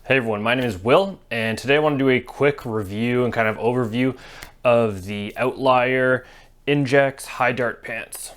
Hey everyone, my name is Will, and today I want to do a quick review and kind of overview of the Outlier Injex Highdart pants.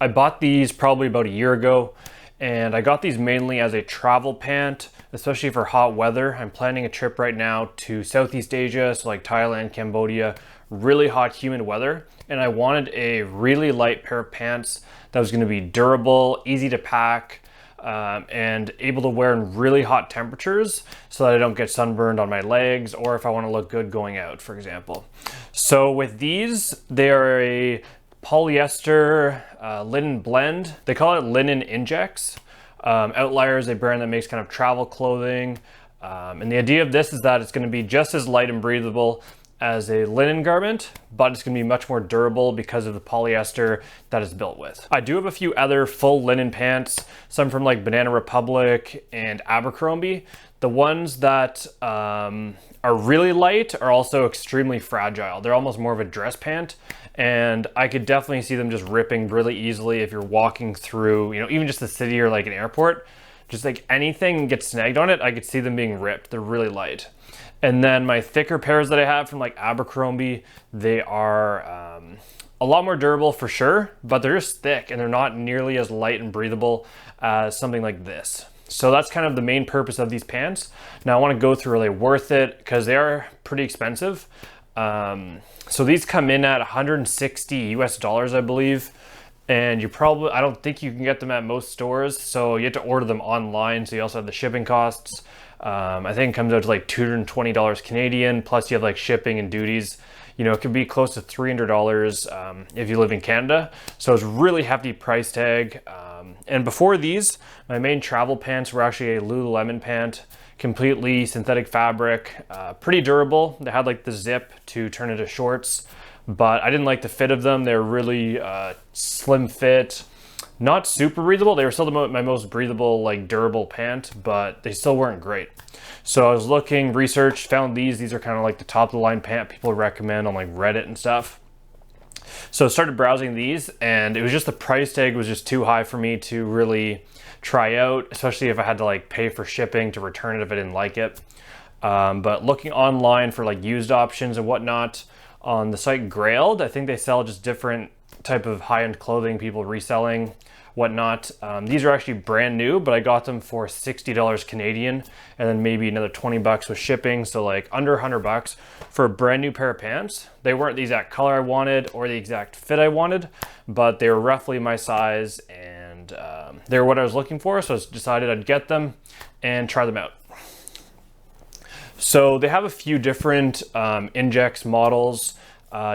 I bought these probably about a year ago, and I got these mainly as a travel pant, especially for hot weather. I'm planning a trip right now to Southeast Asia, so like Thailand, Cambodia, really hot, humid weather, and I wanted a really light pair of pants that was going to be durable, easy to pack, and able to wear in really hot temperatures so that I don't get sunburned on my legs or if I want to look good going out, for example. So with these, they are a polyester linen blend. They call it Linen Injex. Outlier is a brand that makes kind of travel clothing. And the idea of this is that it's going to be just as light and breathable as a linen garment, but it's going to be much more durable because of the polyester that it's built with. I do have a few other full linen pants, some from like Banana Republic and Abercrombie. The ones that are really light are also extremely fragile. They're almost more of a dress pant, and I could definitely see them just ripping really easily if you're walking through, even just the city or like an airport. Just like anything gets snagged on it, I could see them being ripped. They're really light. And then my thicker pairs that I have from like Abercrombie, they are a lot more durable for sure, but they're just thick and they're not nearly as light and breathable as something like this. So that's kind of the main purpose of these pants. Now I want to go through, are they worth it? Because they are pretty expensive. So these come in at 160 US dollars, I believe. And I don't think you can get them at most stores. So you have to order them online. So you also have the shipping costs. I think it comes out to like $220 Canadian, plus you have like shipping and duties. It could be close to $300 if you live in Canada. So it's really hefty price tag. And before these, my main travel pants were actually a Lululemon pant, completely synthetic fabric, pretty durable. They had like the zip to turn into shorts, but I didn't like the fit of them. They're really slim fit. Not super breathable. They were still my most breathable, like durable pant, but they still weren't great. So I was looking, researched, found these. These are kind of like the top of the line pant people recommend on like Reddit and stuff. So I started browsing these, and it was just the price tag was just too high for me to really try out, especially if I had to like pay for shipping to return it if I didn't like it. But looking online for like used options and whatnot on the site Grailed, I think they sell just different type of high-end clothing, people reselling, whatnot. These are actually brand new, but I got them for $60 Canadian, and then maybe another 20 bucks with shipping. So like under 100 bucks for a brand new pair of pants. They weren't the exact color I wanted or the exact fit I wanted, but they were roughly my size, and they were what I was looking for. So I decided I'd get them and try them out. So they have a few different Injex models,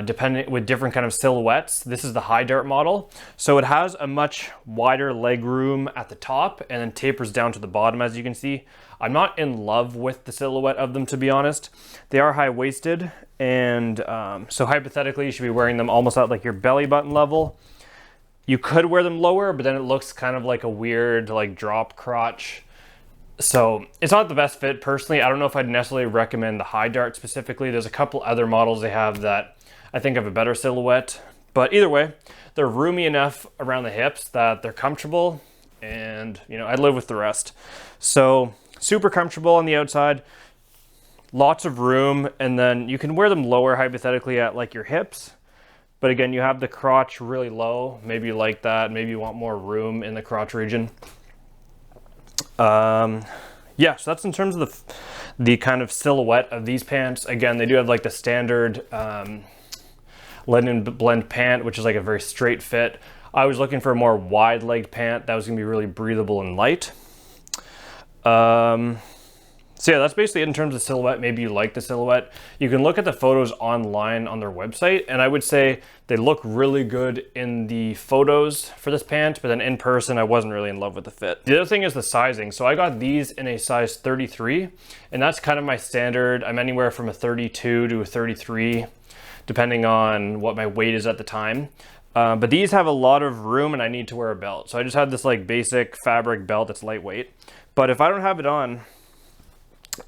depending with different kind of silhouettes. This is the Highdart model. So it has a much wider leg room at the top and then tapers down to the bottom, as you can see. I'm not in love with the silhouette of them, to be honest. They are high-waisted, and so hypothetically you should be wearing them almost at like your belly button level. You could wear them lower, but then it looks kind of like a weird like drop crotch. So it's not the best fit personally. I don't know if I'd necessarily recommend the Highdart specifically. There's a couple other models they have that I think have a better silhouette, but either way, they're roomy enough around the hips that they're comfortable, and I live with the rest. So super comfortable on the outside, lots of room, and then you can wear them lower hypothetically at like your hips. But again, you have the crotch really low. Maybe you like that. Maybe you want more room in the crotch region. Yeah, so that's in terms of the kind of silhouette of these pants. Again, they do have like the standard linen blend pant, which is like a very straight fit. I was looking for a more wide-legged pant that was gonna be really breathable and light. So yeah, that's basically it in terms of silhouette. Maybe you like the silhouette. You can look at the photos online on their website, and I would say they look really good in the photos for this pant, but then in person, I wasn't really in love with the fit. The other thing is the sizing. So I got these in a size 33, and that's kind of my standard. I'm anywhere from a 32 to a 33, depending on what my weight is at the time. But these have a lot of room, and I need to wear a belt. So I just had this like basic fabric belt that's lightweight. But if I don't have it on,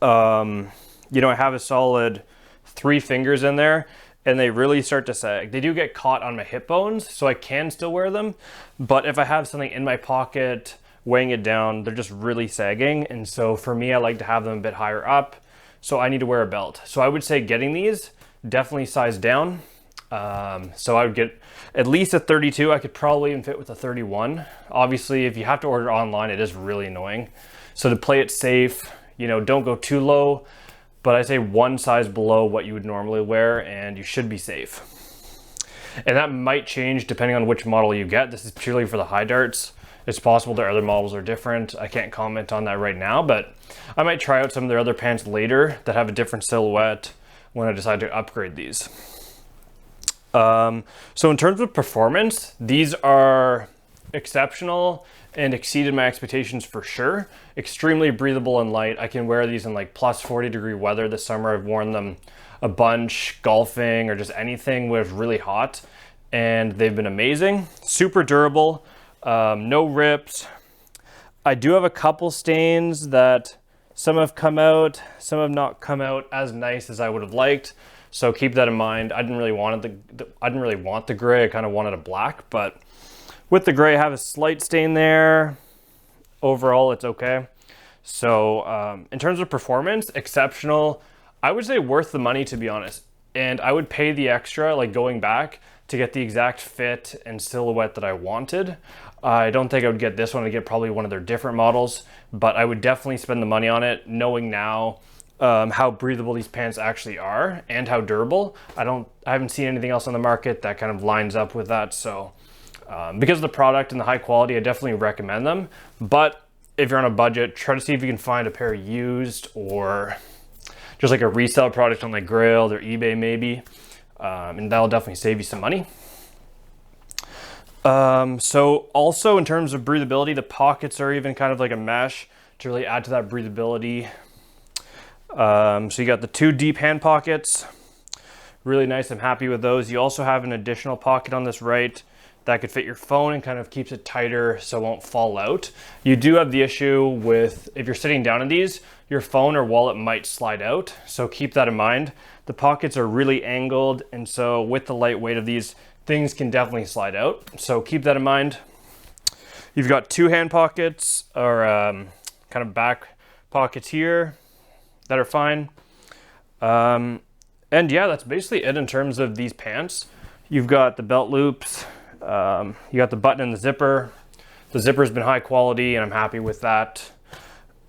I have a solid 3 fingers in there, and they really start to sag. They do get caught on my hip bones, so I can still wear them. But if I have something in my pocket weighing it down. They're just really sagging. And so for me, I like to have them a bit higher up. So I need to wear a belt. So I would say getting these, definitely size down. So I would get at least a 32. I could probably even fit with a 31. Obviously, if you have to order online, it is really annoying. So to play it safe, you know, don't go too low, but I say one size below what you would normally wear and you should be safe. And that might change depending on which model you get. This is purely for the Highdart. It's possible their other models are different. I can't comment on that right now, but I might try out some of their other pants later that have a different silhouette when I decide to upgrade these. So in terms of performance, these are exceptional and exceeded my expectations for sure. Extremely breathable and light. I can wear these in like plus 40-degree weather this summer. I've worn them a bunch golfing or just anything where it's really hot, and they've been amazing. Super durable, no rips. I do have a couple stains that some have come out, some have not come out as nice as I would have liked. So keep that in mind. I didn't really want the gray. I kind of wanted a black, but with the gray, I have a slight stain there. Overall, it's okay. So in terms of performance, exceptional. I would say worth the money, to be honest. And I would pay the extra, like going back, to get the exact fit and silhouette that I wanted. I don't think I would get this one. I'd get probably one of their different models, but I would definitely spend the money on it, knowing now how breathable these pants actually are and how durable. I haven't seen anything else on the market that kind of lines up with that. So because of the product and the high quality, I definitely recommend them. But if you're on a budget, try to see if you can find a pair used or just like a resale product on like Grail or eBay maybe. And that'll definitely save you some money. So also in terms of breathability, the pockets are even kind of like a mesh to really add to that breathability. So you got the two deep hand pockets, really nice. I'm happy with those. You also have an additional pocket on this right that could fit your phone and kind of keeps it tighter so it won't fall out. You do have the issue with, if you're sitting down in these, your phone or wallet might slide out. So keep that in mind. The pockets are really angled, and so with the light weight of these, things can definitely slide out. So keep that in mind. You've got two hand pockets or kind of back pockets here that are fine. And yeah, that's basically it in terms of these pants. You've got the belt loops, you got the button and the zipper. The zipper's been high quality and I'm happy with that.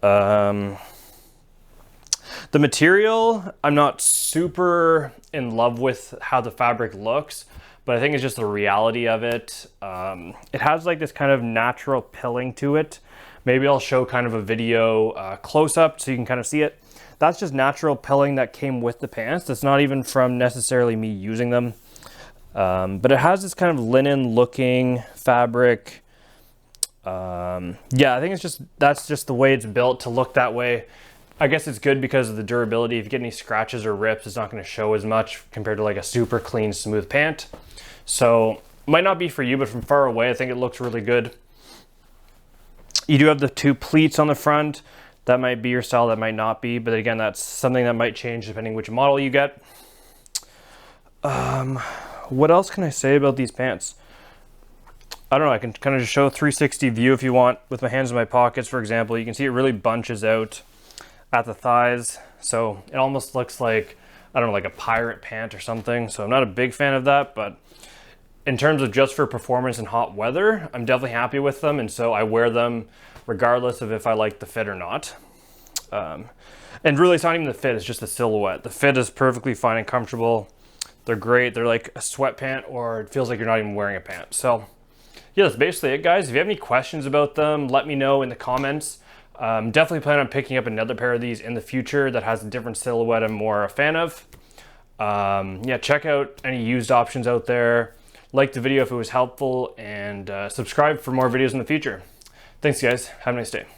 The material, I'm not super in love with how the fabric looks, but I think it's just the reality of it. It has like this kind of natural pilling to it. Maybe I'll show kind of a video close up so you can kind of see it. That's just natural pilling that came with the pants. That's not even from necessarily me using them. But it has this kind of linen looking fabric. Yeah, I think that's just the way it's built to look that way. I guess it's good because of the durability. If you get any scratches or rips, it's not going to show as much compared to like a super clean, smooth pant. So might not be for you, but from far away, I think it looks really good. You do have the two pleats on the front. That might be your style, that might not be. But again, that's something that might change depending which model you get. What else can I say about these pants? I don't know, I can kind of just show a 360 view if you want with my hands in my pockets, for example. You can see it really bunches out at the thighs. So it almost looks like, I don't know, like a pirate pant or something. So I'm not a big fan of that, but in terms of just for performance in hot weather, I'm definitely happy with them. And so I wear them regardless of if I like the fit or not. And really it's not even the fit, it's just the silhouette. The fit is perfectly fine and comfortable. They're great. They're like a sweat pant, or it feels like you're not even wearing a pant. So yeah, that's basically it, guys. If you have any questions about them, let me know in the comments. Definitely plan on picking up another pair of these in the future that has a different silhouette I'm more a fan of. Yeah, check out any used options out there. Like the video if it was helpful, and subscribe for more videos in the future. Thanks, guys. Have a nice day.